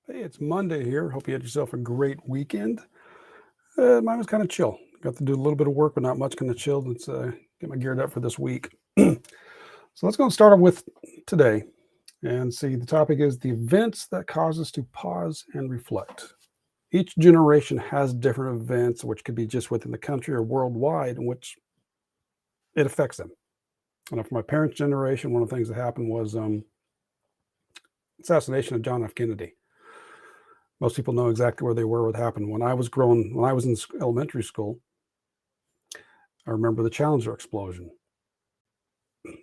Hey, it's Monday here. Hope you had yourself a great weekend. Mine was kind of chill. Got to do a little bit of work, but not much. Kind of chilled. Let's get my geared up for this week. So let's go and start off with today and see. The topic is the events that cause us to pause and reflect. Each generation has different events, which could be just within the country or worldwide, in which it affects them. And for my parents' generation, one of the things that happened was assassination of John F. Kennedy. Most people know exactly where they were, what happened. When I was in elementary school, I remember the Challenger explosion.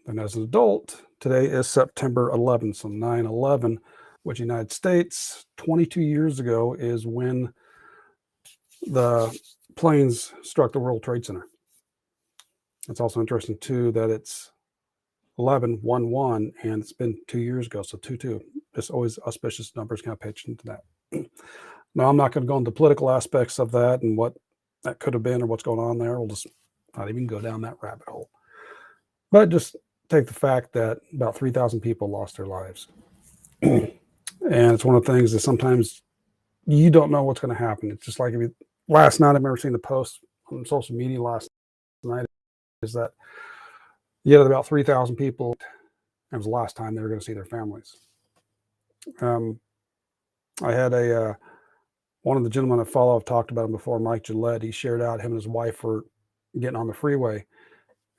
And as an adult, today is September 11th, so 9/11, which United States, 22 years ago, is when the planes struck the World Trade Center. It's also interesting, too, that it's 11/11, and it's been 2 years ago, so 2/2. It's always auspicious numbers, kind of pay attention to that. Now, I'm not going to go into political aspects of that and what that could have been or what's going on there. We'll just not even go down that rabbit hole. But just take the fact that about 3,000 people lost their lives. And it's one of the things that sometimes you don't know what's going to happen. It's just like last night, I remember seeing the post on social media last night, is that you had about 3,000 people. It was the last time they were going to see their families. I had one of the gentlemen I follow, I've talked about him before, Mike Gillette. He shared out him and his wife were getting on the freeway,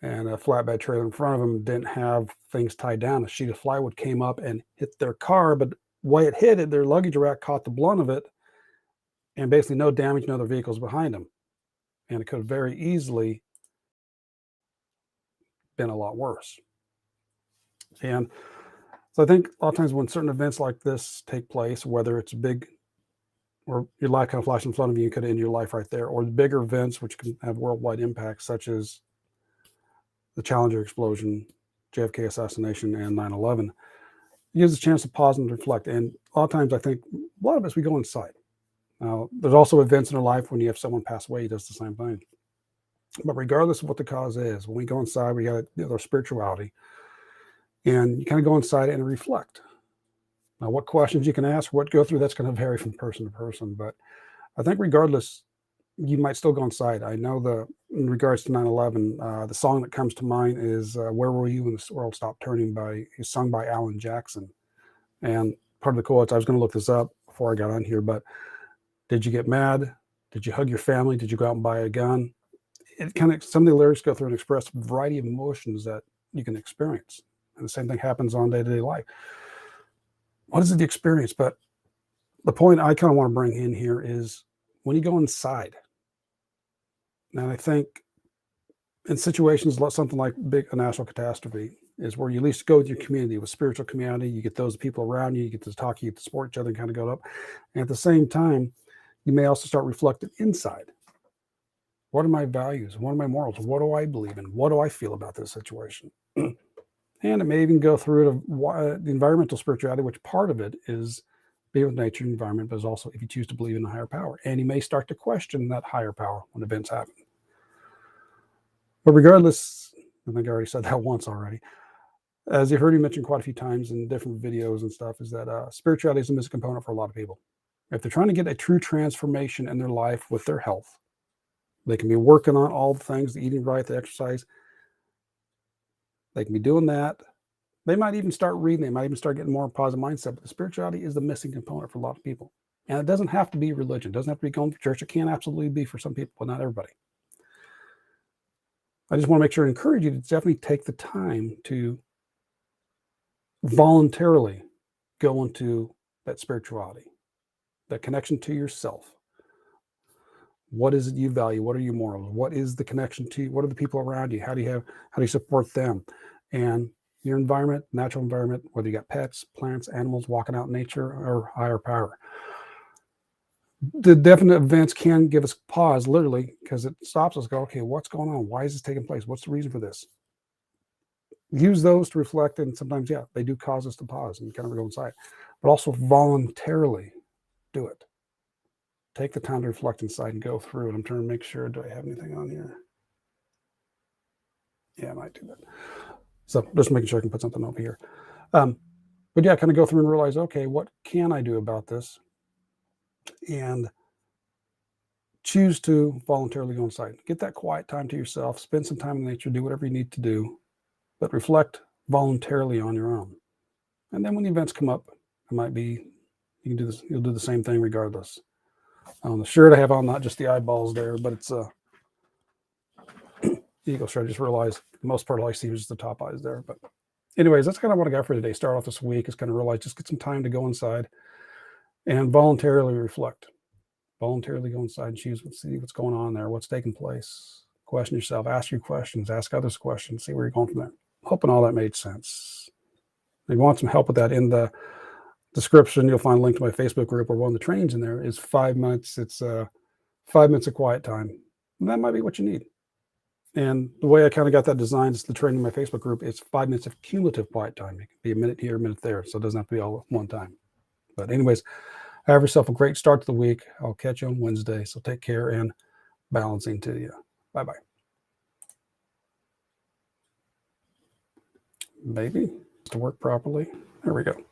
and a flatbed trailer in front of them didn't have things tied down. A sheet of plywood came up and hit their car, but the way it hit it, their luggage rack caught the blunt of it, and basically no damage, no other vehicles behind them. And it could have very easily been a lot worse. And so I think a lot of times when certain events like this take place, whether it's big or your life kind of flashes in front of you, you could end your life right there, or the bigger events which can have worldwide impacts, such as the Challenger explosion, JFK assassination, and 9/11, it gives us a chance to pause and reflect. And a lot of times I think a lot of us, we go inside. Now, there's also events in our life when you have someone pass away, he does the same thing. But regardless of what the cause is, when we go inside, we got our spirituality, and you kind of go inside and reflect. Now, what questions you can ask, what go through, that's going to vary from person to person. But I think regardless, you might still go inside. I know in regards to 9/11, the song that comes to mind is "Where Were You When the World Stopped Turning" is sung by Alan Jackson. And part of the quotes, I was going to look this up before I got on here, but did you get mad? Did you hug your family? Did you go out and buy a gun? Some of the lyrics go through and express a variety of emotions that you can experience. And the same thing happens on day-to-day life. What is it, the experience? But the point I kind of want to bring in here is when you go inside. Now, I think in situations like something like a national catastrophe is where you at least go with your community, with spiritual community. You get those people around you, you get to talk, you get to support each other and kind of go up. And at the same time, you may also start reflecting inside. What are my values? What are my morals? What do I believe in? What do I feel about this situation? And it may even go through to the environmental spirituality, which part of it is being with nature and environment, but is also if you choose to believe in a higher power. And you may start to question that higher power when events happen. But regardless, I think I already said that once already. As you've heard me mention quite a few times in different videos and stuff, is that spirituality is a missing component for a lot of people. If they're trying to get a true transformation in their life with their health, they can be working on all the things, the eating right, the exercise. They can be doing that. They might even start reading. They might even start getting more positive mindset. But the spirituality is the missing component for a lot of people. And it doesn't have to be religion. It doesn't have to be going to church. It can absolutely be for some people, but not everybody. I just want to make sure to encourage you to definitely take the time to voluntarily go into that spirituality, that connection to yourself. What is it you value? What are your morals? What is the connection to you? What are the people around you? How do you support them? And your environment, natural environment, whether you got pets, plants, animals, walking out in nature, or higher power. The definite events can give us pause, literally, because it stops us. Go, okay, what's going on? Why is this taking place? What's the reason for this? Use those to reflect, and sometimes, yeah, they do cause us to pause and kind of go inside, but also voluntarily do it. Take the time to reflect inside and go through. And I'm trying to make sure, do I have anything on here? Yeah, I might do that. So just making sure I can put something over here. But yeah, kind of go through and realize, okay, what can I do about this? and choose to voluntarily go inside. Get that quiet time to yourself, spend some time in nature, do whatever you need to do, but reflect voluntarily on your own. And then when the events come up, it might be, you can do this, you'll do the same thing regardless. On the shirt I have on, not just the eyeballs there, but it's a eagle shirt. I just realized the most part all I see is the top eyes there. But anyways, that's kind of what I got for today. Start off this week is kind of realize, just get some time to go inside and voluntarily reflect. Voluntarily go inside and choose, see what's going on there, what's taking place. Question yourself, ask your questions, ask others questions, see where you're going from there. Hoping all that made sense. If you want some help with that, in the description, you'll find a link to my Facebook group, where one of the trainings in there is 5 minutes. It's 5 minutes of quiet time. And that might be what you need. And the way I kind of got that designed is the training in my Facebook group. It's 5 minutes of cumulative quiet time. It can be a minute here, a minute there. So it doesn't have to be all at one time. But anyways, have yourself a great start to the week. I'll catch you on Wednesday. So take care, and balancing to you. Bye-bye. Maybe to work properly. There we go.